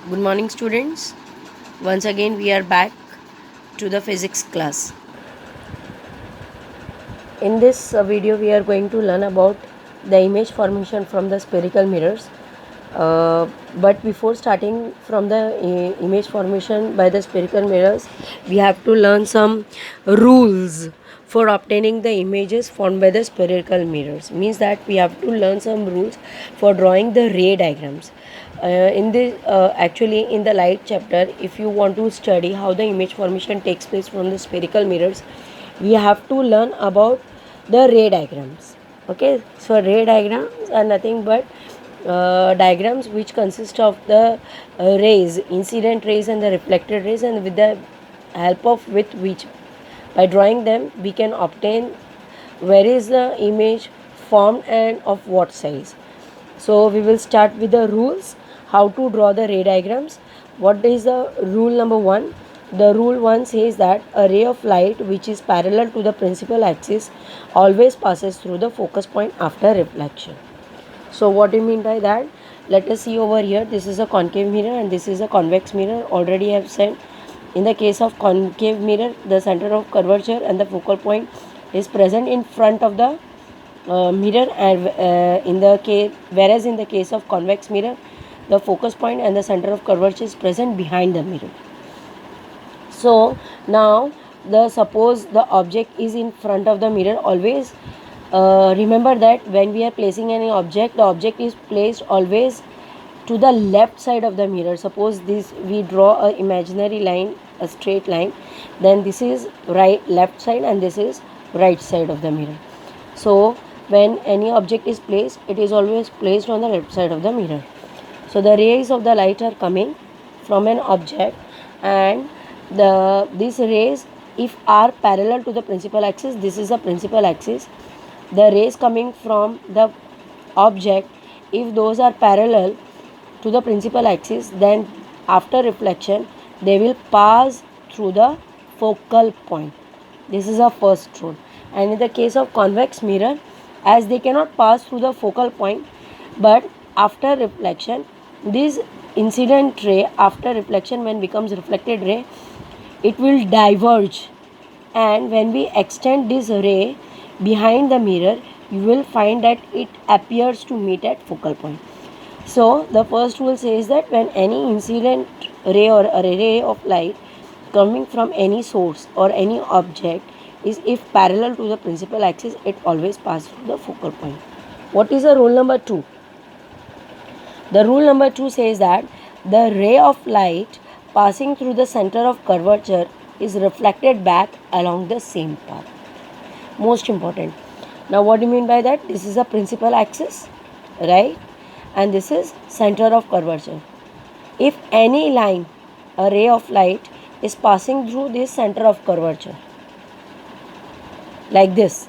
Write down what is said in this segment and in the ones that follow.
Good morning, students. Once again, we are back to the physics class. In this video, we are going to learn about the image formation from the spherical mirrors. But before starting from the image formation by the spherical mirrors, we have to learn some rules for obtaining the images formed by the spherical mirrors. Means that we have to learn some rules for drawing the ray diagrams. Actually in the light chapter, if you want to study how the image formation takes place from the spherical mirrors, we have to learn about the ray diagrams. Okay, so ray diagrams are nothing but diagrams which consist of the rays, incident rays and the reflected rays, and with the help of with which by drawing them we can obtain where is the image formed and of what size. So we will start with the rules how to draw the ray diagrams. What is the rule number 1? The rule 1 says that a ray of light which is parallel to the principal axis always passes through the focus point after reflection. So what do you mean by that? Let us see over here. This is a concave mirror and this is a convex mirror. Already I have said, in the case of concave mirror, the center of curvature and the focal point is present in front of the mirror, and whereas in the case of convex mirror, the focus point and the center of curvature is present behind the mirror. So now suppose the object is in front of the mirror. Always remember that when we are placing any object, the object is placed always to the left side of the mirror. Suppose this we draw a imaginary line, a straight line, then this is left side and this is right side of the mirror. So when any object is placed, it is always placed on the left side of the mirror. So the rays of the light are coming from an object, and these rays, if are parallel to the principal axis, this is the principal axis, the rays coming from the object, if those are parallel to the principal axis, then after reflection they will pass through the focal point. This is our first rule. And in the case of convex mirror, as they cannot pass through the focal point, but after reflection, this incident ray after reflection, when becomes reflected ray, it will diverge, and when we extend this ray behind the mirror, you will find that it appears to meet at focal point. So the first rule says that when any incident ray or a ray of light coming from any source or any object is if parallel to the principal axis, it always passes through the focal point. What is the rule number 2? The rule number 2 says that the ray of light passing through the center of curvature is reflected back along the same path. Most important. Now what do you mean by that? This is a principal axis, right? And this is center of curvature. If any line, a ray of light, is passing through this center of curvature like this,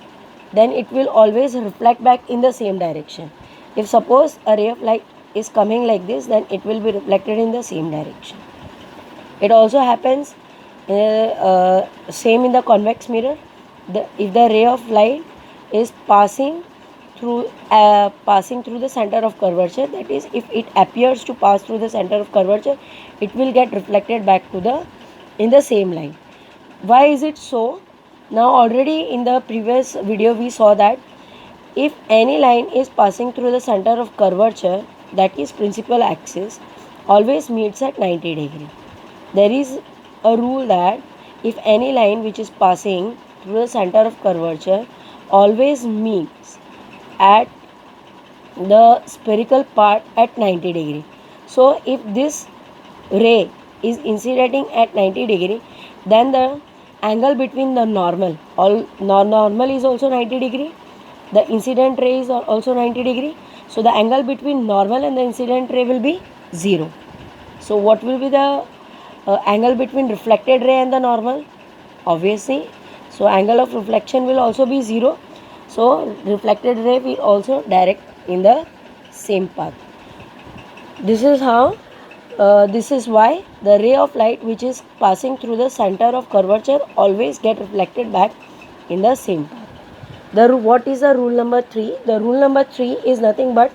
then it will always reflect back in the same direction. If suppose a ray of light is coming like this, then it will be reflected in the same direction. It also happens same in the convex mirror. If the ray of light is passing through the center of curvature, that is, if it appears to pass through the center of curvature, it will get reflected back in the same line. Why is it so? Now already in the previous video we saw that if any line is passing through the center of curvature, that is principal axis, always meets at 90 degree. There is a rule that if any line which is passing through the center of curvature always meets at the spherical part at 90 degree. So if this ray is incident at 90 degree, then the angle between the normal is also 90 degree, the incident ray is also 90 degree. So the angle between normal and the incident ray will be 0. So what will be the angle between reflected ray and the normal? Obviously, so angle of reflection will also be 0. So reflected ray will also direct in the same path. This is how this is why the ray of light which is passing through the center of curvature always get reflected back in the same path. What is the rule number 3? The rule number 3 is nothing but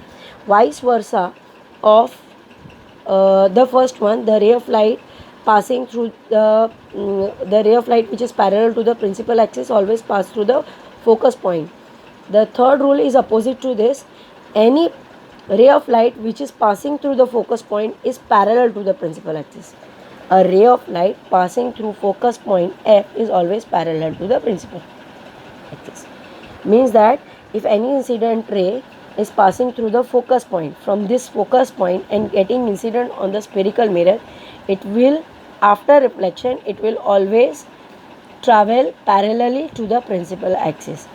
vice versa of the first one, the ray of light passing through the ray of light which is parallel to the principal axis always pass through the focus point. The third rule is opposite to this. Any ray of light which is passing through the focus point is parallel to the principal axis. A ray of light passing through focus point F is always parallel to the principal axis. Means that if any incident ray is passing through the focus point, from this focus point and getting incident on the spherical mirror, it will, after reflection, it will always travel parallelly to the principal axis.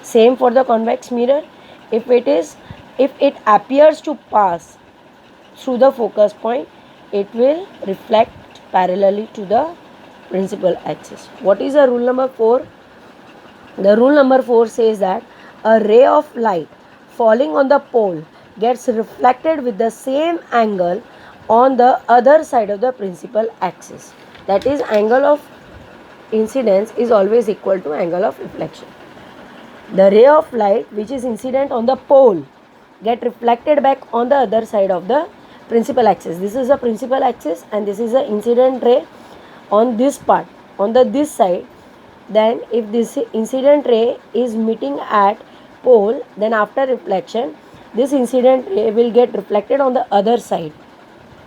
Same for the convex mirror. If it appears to pass through the focus point, it will reflect parallelly to the principal axis. What is the rule number 4? The rule number 4 says that a ray of light falling on the pole gets reflected with the same angle on the other side of the principal axis. That is, angle of incidence is always equal to angle of reflection. The ray of light which is incident on the pole get reflected back on the other side of the principal axis. This is the principal axis and this is the incident ray on this part, on this side. Then if this incident ray is meeting at pole, then after reflection this incident ray will get reflected on the other side,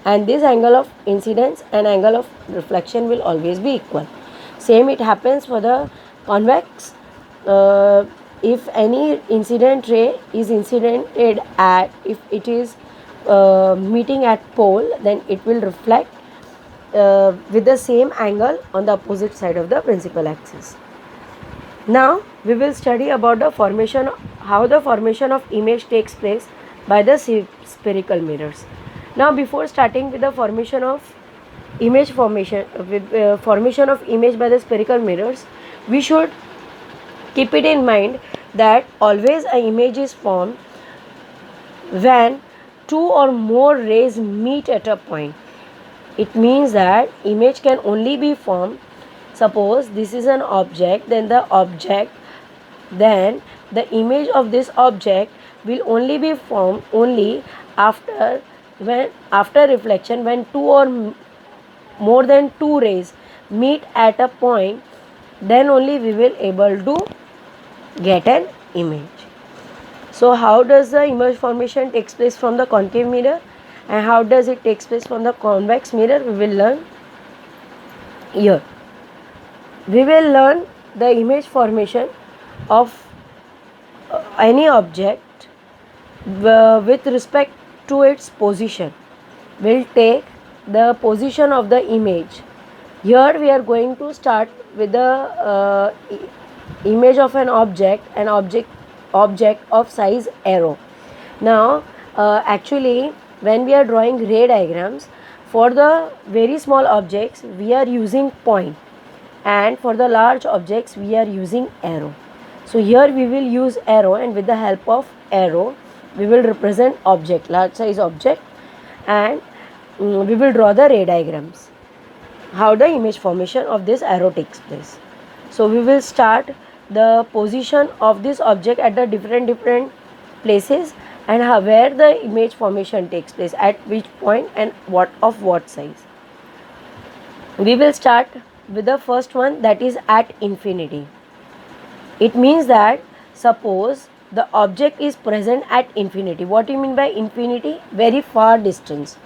and this angle of incidence and angle of reflection will always be equal. Same it happens for the convex. If any incident ray is incidented at, if it is meeting at pole, then it will reflect with the same angle on the opposite side of the principal axis. Now we will study about the formation, how the formation of image takes place by the spherical mirrors. Now before starting with the formation of image formation of image by the spherical mirrors, we should keep it in mind that always an image is formed when two or more rays meet at a point. It means that image can only be formed, suppose this is an object, then the image of this object will only be formed only after reflection, when two or more than two rays meet at a point, then only we will able to get an image. So how does the image formation takes place from the concave mirror and how does it takes place from the convex mirror, we will learn here. We will learn the image formation of any object with respect to its position. We'll take the position of the image. Here we are going to start with the image of an object of size arrow. Now actually when we are drawing ray diagrams, for the very small objects we are using point, and for the large objects we are using arrow. So here we will use arrow, and with the help of arrow we will represent object, large size object, and we will draw the ray diagrams, how the image formation of this arrow takes place. So we will start the position of this object at the different places and where the image formation takes place, at which point and what size. We will start with the first one, that is at infinity. It means that suppose the object is present at infinity. What do you mean by infinity? Very far distance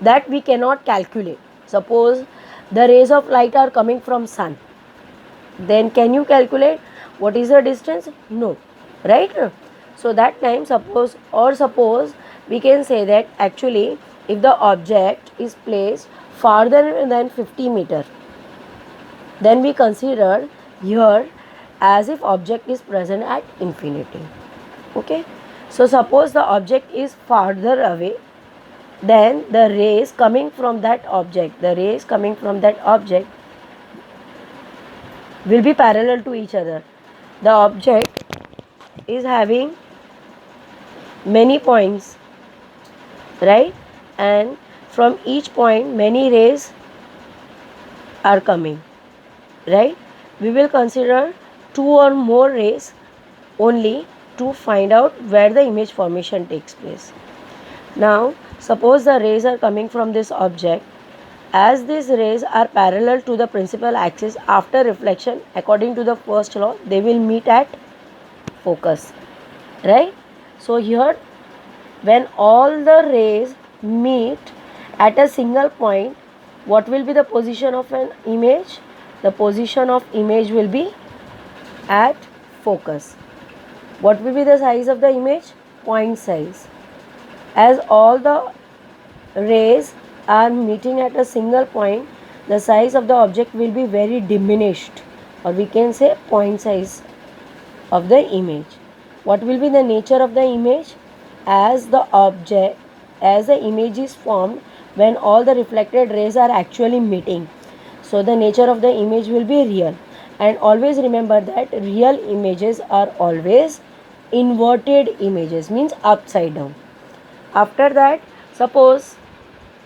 that we cannot calculate. Suppose the rays of light are coming from sun, then can you calculate what is the distance? No, right? So that time suppose we can say that actually if the object is placed farther than 50 meter, then we consider here as if object is present at infinity. Okay, so suppose the object is farther away, then the rays coming from that object will be parallel to each other. The object is having many points, right? And from each point many rays are coming, right? We will consider two or more rays only to find out where the image formation takes place. Now Suppose the rays are coming from this object. As these rays are parallel to the principal axis, after reflection, according to the first law, they will meet at focus, right? So here, when all the rays meet at a single point, what will be the position of an image? The position of image will be at focus. What will be the size of the image? Point size. As all the rays are meeting at a single point, the size of the object will be very diminished, or we can say point size of the image. What will be the nature of the image? As the image is formed when all the reflected rays are actually meeting, so the nature of the image will be real. And always remember that real images are always inverted images, means upside down. After that, suppose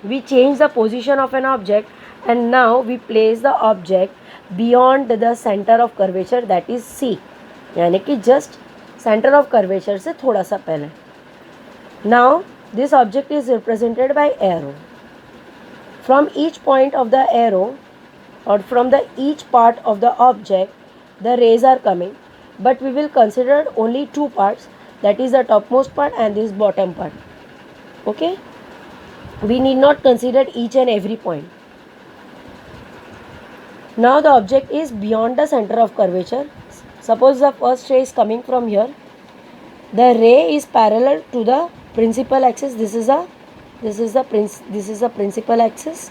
we change the position of an object, and now we place the object beyond the center of curvature, that is C, यानी कि just center of curvature से थोड़ा सा पहले. Now this object is represented by arrow. From each point of the arrow, or from the each part of the object, the rays are coming, but we will consider only two parts, that is the topmost part and this bottom part. Okay, we need not consider each and every point. Now the object is beyond the center of curvature. Suppose the first ray is coming from here. The ray is parallel to the principal axis. This is the principal axis,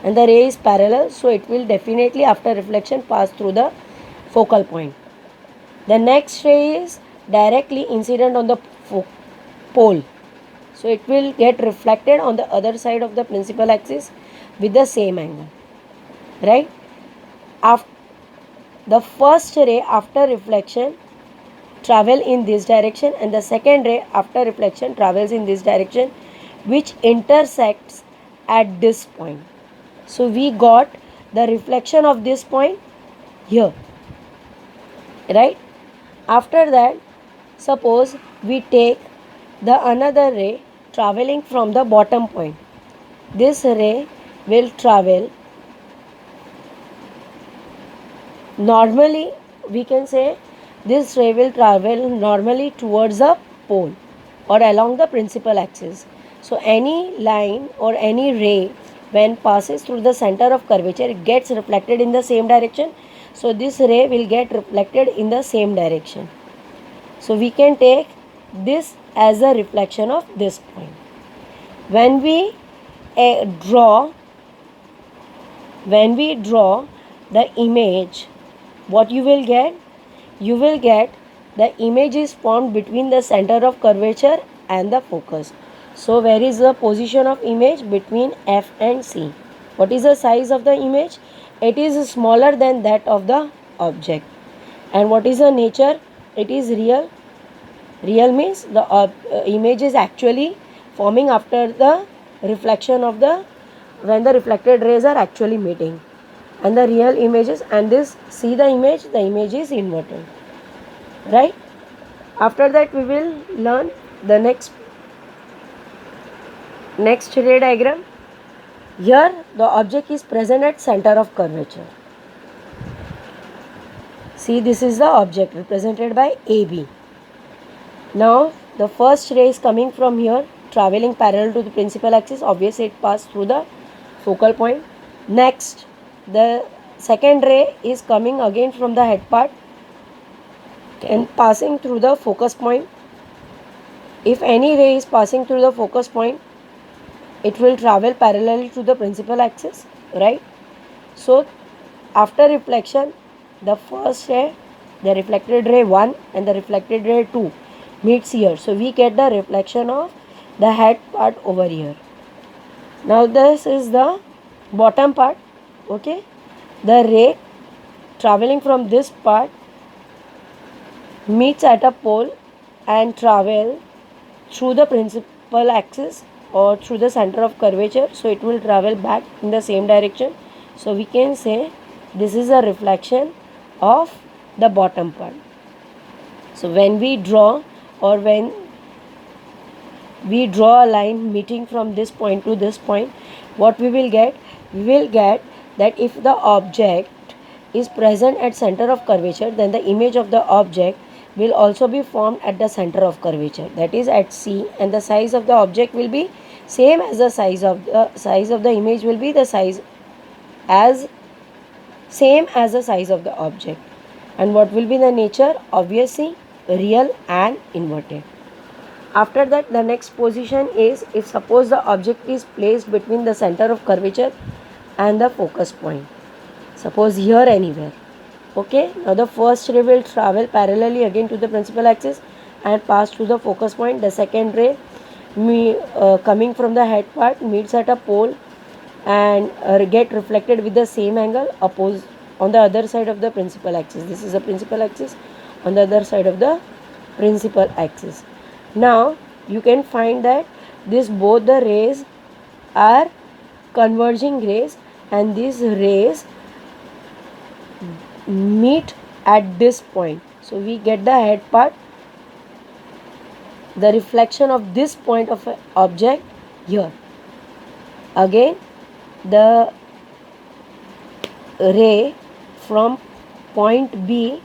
and the ray is parallel, so it will definitely after reflection pass through the focal point. The next ray is directly incident on the pole, so it will get reflected on the other side of the principal axis with the same angle, right? After the first ray after reflection travel in this direction, and the second ray after reflection travels in this direction, which intersects at this point. So we got the reflection of this point here, right? After that, suppose we take the another ray traveling from the bottom point. This ray will travel normally, we can say this ray will travel normally towards the pole or along the principal axis. So any line or any ray when passes through the center of curvature, it gets reflected in the same direction. So this ray will get reflected in the same direction. So we can take this as a reflection of this point. When we draw the image, what you will get? You will get the image is formed between the center of curvature and the focus. So where is the position of image? Between F and C. What is the size of the image? It is smaller than that of the object. And what is the nature? It is real. Real means the image is actually forming after the reflection of when the reflected rays are actually meeting. And the real images, and this, see the image is inverted, right? After that we will learn the next ray diagram. Here the object is present at center of curvature. See, this is the object represented by AB. Now the first ray is coming from here, traveling parallel to the principal axis. Obviously it passed through the focal point. Next, the second ray is coming again from the head part and passing through the focus point. If any ray is passing through the focus point, it will travel parallelly to the principal axis, right? So after reflection, the first ray, the reflected ray 1 and the reflected ray 2 meets here. So we get the reflection of the head part over here. Now this is the bottom part. Okay, the ray traveling from this part meets at a pole and travel through the principal axis or through the center of curvature, so it will travel back in the same direction. So we can say this is a reflection of the bottom part. So when we draw or when we draw a line meeting from this point to this point, what we will get? We will get that if the object is present at center of curvature, then the image of the object will also be formed at the center of curvature, that is at C, and the size of the object will be same as the size of the image will be the size as same as the size of the object. And what will be the nature? Obviously real and inverted. After that, the next position is, if suppose the object is placed between the center of curvature and the focus point, suppose here anywhere. Okay, now the first ray will travel parallelly again to the principal axis and pass through the focus point. The second ray coming from the head part meets at a pole and get reflected with the same angle opposed on the other side of the principal axis. This is the principal axis, on the other side of the principal axis. Now you can find that this both the rays are converging rays, and these rays meet at this point. So we get the head part, the reflection of this point of an object here. Again, the ray from point B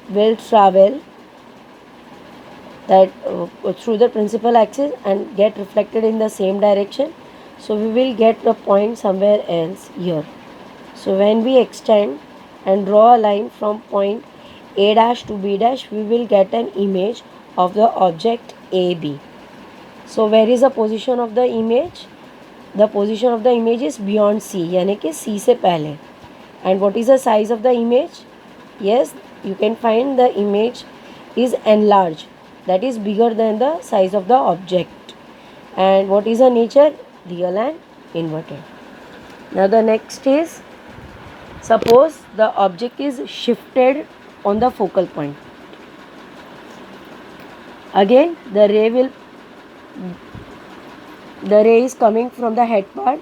will travel that through the principal axis and get reflected in the same direction. So we will get the point somewhere else here. So when we extend and draw a line from point A dash to B dash, we will get an image of the object AB. So where is the position of the image? The position of the image is beyond C, यानी कि C से पहले. And what is the size of the image? Yes, you can find the image is enlarged, that is bigger than the size of the object. And what is the nature? Real and inverted. Now the next is, suppose the object is shifted on the focal point. Again, the ray is coming from the head part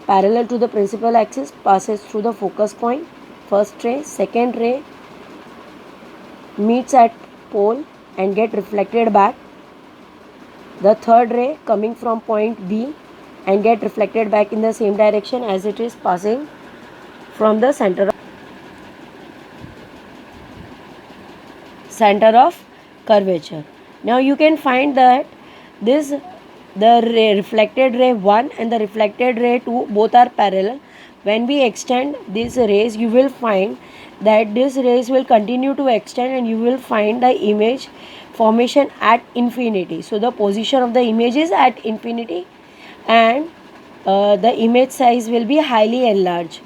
parallel to the principal axis, passes through the focus point. First ray, second ray meets at pole and get reflected back. The third ray coming from point B and get reflected back in the same direction as it is passing from the center of curvature. Now you can find that the reflected ray 1 and the reflected ray 2 both are parallel. When we extend these rays, you will find that these rays will continue to extend and you will find the image formation at infinity. So the position of the image is at infinity, and the image size will be highly enlarged.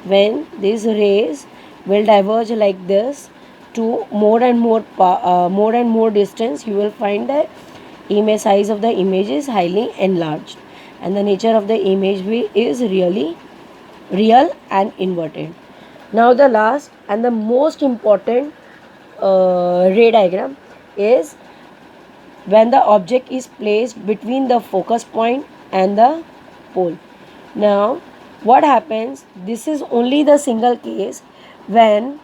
When these rays will diverge like this to more and more distance, you will find that image size of the image is highly enlarged, and the nature of the image is really real and inverted. Now the last and the most important ray diagram is when the object is placed between the focus point and the pole. Now what happens, this is only the single case when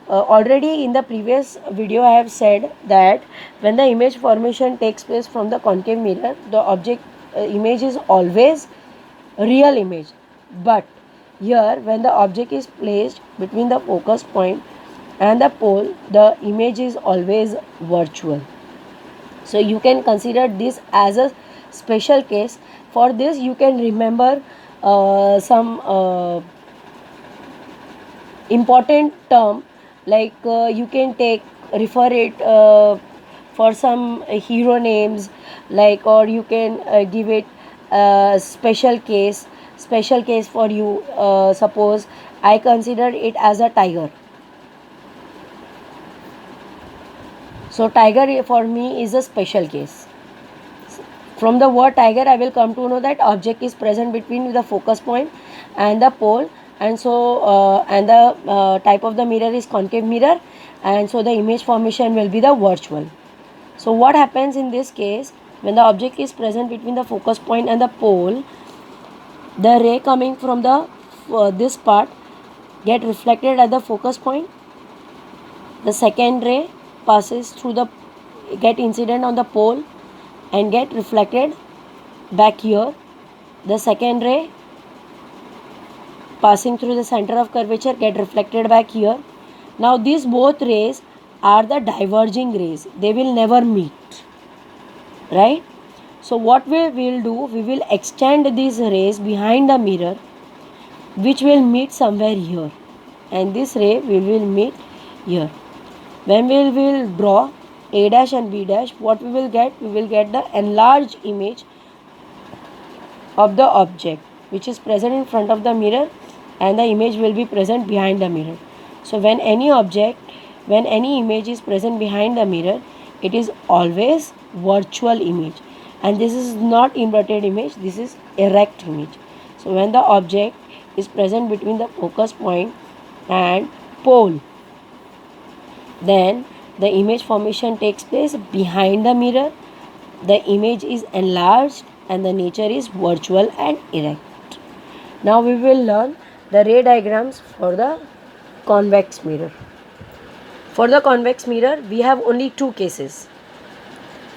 already in the previous video I have said that when the image formation takes place from the concave mirror, the object image is always real image. But here when the object is placed between the focus point and the pole, the image is always virtual. So you can consider this as a special case. For this you can remember some important term, like you can refer it for some hero names, like, or you can give it special case for you. Suppose I consider it as a tiger. So tiger for me is a special case. From the word tiger, I will come to know that object is present between the focus point and the pole, and so and the type of the mirror is concave mirror, and so the image formation will be the virtual. So what happens in this case, when the object is present between the focus point and the pole, the ray coming from the this part get reflected at the focus point. The second ray passes through the get incident on the pole, and get reflected back here. The second ray passing through the center of curvature get reflected back here. Now these both rays are the diverging rays. They will never meet, right? So what we will do, we will extend these rays behind the mirror, which will meet somewhere here, and this ray we will meet here. When we will draw A dash and B dash, what we will get? We will get the enlarged image of the object which is present in front of the mirror, and the image will be present behind the mirror. So when any image is present behind the mirror, it is always virtual image, and this is not inverted image, this is erect image. So when the object is present between the focus point and pole, then the image formation takes place behind the mirror. The image is enlarged and the nature is virtual and erect. Now we will learn the ray diagrams for the convex mirror. For the convex mirror, we have only two cases.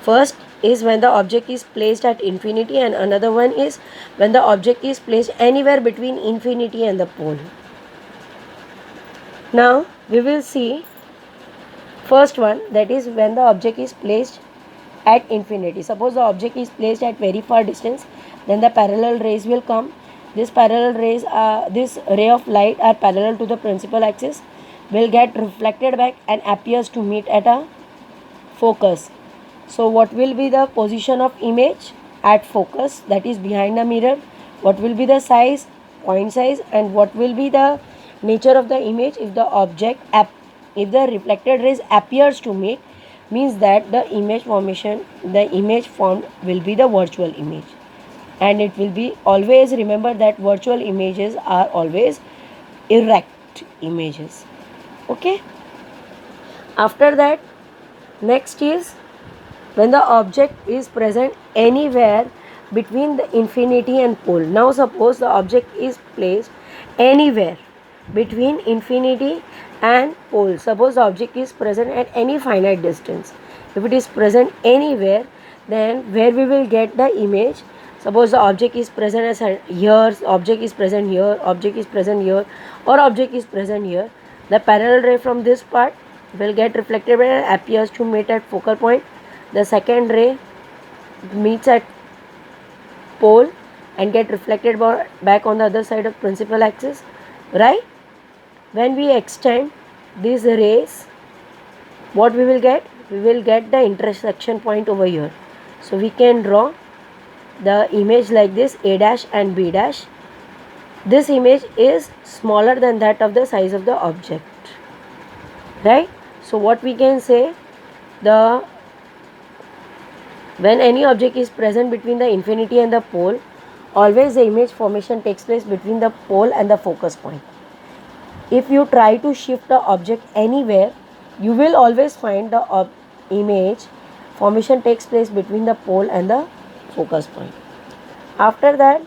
First is when the object is placed at infinity, and another one is when the object is placed anywhere between infinity and the pole. Now we will see first one, that is when the object is placed at infinity. Suppose the object is placed at very far distance, then the parallel rays will come. This ray of light are parallel to the principal axis, will get reflected back and appears to meet at a focus. So what will be the position of image at focus, that is behind the mirror? What will be the size, point size, and what will be the nature of the image if the reflected rays appears to meet? Means that the image formed will be the virtual image, and it will be always, remember that virtual images are always erect images. Okay. After that, next is when the object is present anywhere between the infinity and pole. Now suppose the object is placed anywhere between infinity and pole. Suppose the object is present at any finite distance. If it is present anywhere, then where we will get the image? Suppose the object is present as here, object is present here, object is present here, or object is present here. The parallel ray from this part will get reflected and appears to meet at focal point. The second ray meets at pole and get reflected back on the other side of principal axis, right? When we extend these rays, what we will get? We will get the intersection point over here. So we can draw the image like this, A dash and B dash. This image is smaller than that of the size of the object, right? So what we can say, when any object is present between the infinity and the pole, always the image formation takes place between the pole and the focus point. If you try to shift the object anywhere, you will always find the image formation takes place between the pole and the focus point. After that,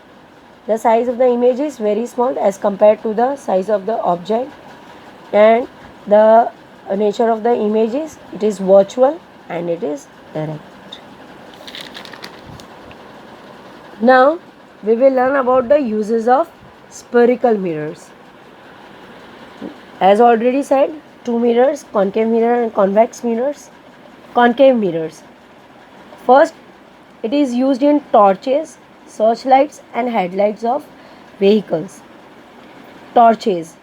the size of the image is very small as compared to the size of the object, and the nature of the image is, it is virtual and it is erect. Now we will learn about the uses of spherical mirrors. As already said, two mirrors, concave mirror and convex mirrors. Concave mirrors. First, it is used in torches, searchlights and headlights of vehicles. Torches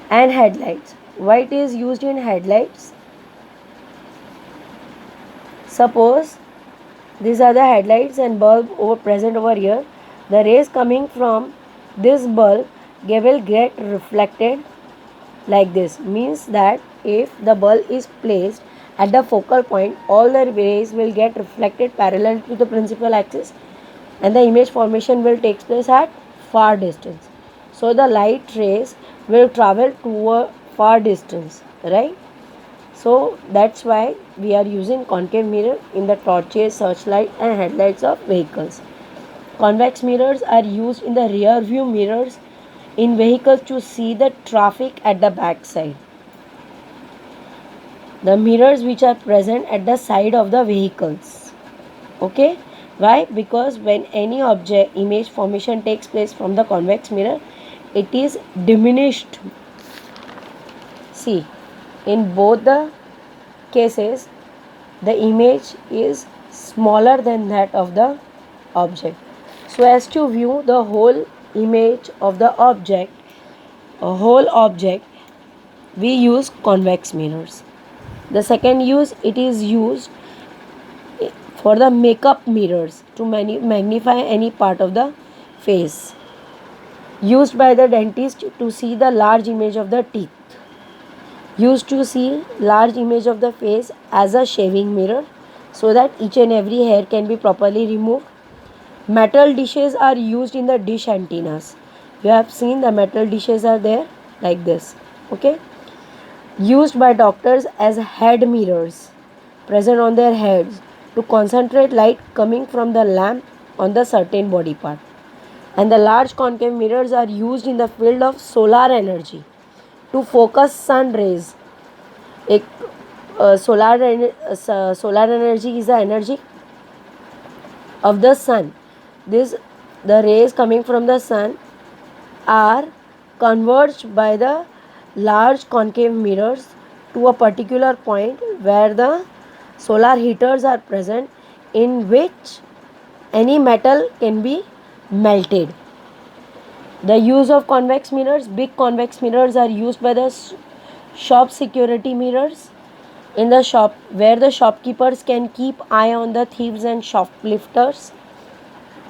and headlights. Why it is used in headlights? Suppose these are the headlights and bulb present over here. The rays coming from this bulb will get reflected like this. Means that if the bulb is placed at the focal point, all the rays will get reflected parallel to the principal axis, and the image formation will take place at far distance. So the light rays will travel to a far distance, right? So that's why we are using concave mirror in the torches, searchlight and headlights of vehicles. Convex mirrors are used in the rear view mirrors in vehicles to see the traffic at the back side. The mirrors which are present at the side of the vehicles. Okay, why? Because when any object image formation takes place from the convex mirror, it is diminished. See, in both the cases, the image is smaller than that of the object. So as to view the whole image of the object, a whole object, we use convex mirrors. The second use, it is used for the makeup mirrors to magnify any part of the face, used by the dentist to see the large image of the teeth, used to see large image of the face as a shaving mirror so that each and every hair can be properly removed. Metal dishes are used in the dish antennas. You have seen the metal dishes are there like this. Okay, used by doctors as head mirrors present on their heads to concentrate light coming from the lamp on the certain body part. And the large concave mirrors are used in the field of solar energy to focus sun rays. एक solar energy is the energy of the sun. The rays coming from the sun are converged by the large concave mirrors to a particular point where the solar heaters are present, in which any metal can be melted. The use of convex mirrors, big convex mirrors are used by the shop security mirrors in the shop, where the shopkeepers can keep eye on the thieves and shoplifters.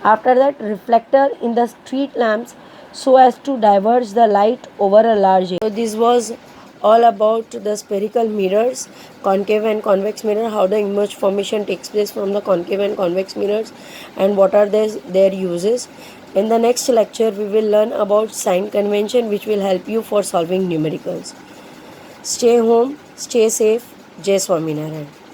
After that, reflector in the street lamps so as to diverge the light over a large area. So this was all about the spherical mirrors, concave and convex mirror, how the image formation takes place from the concave and convex mirrors, and what are their uses. In the next lecture, we will learn about sign convention, which will help you for solving numericals. Stay home, stay safe. Jai Swaminarayan.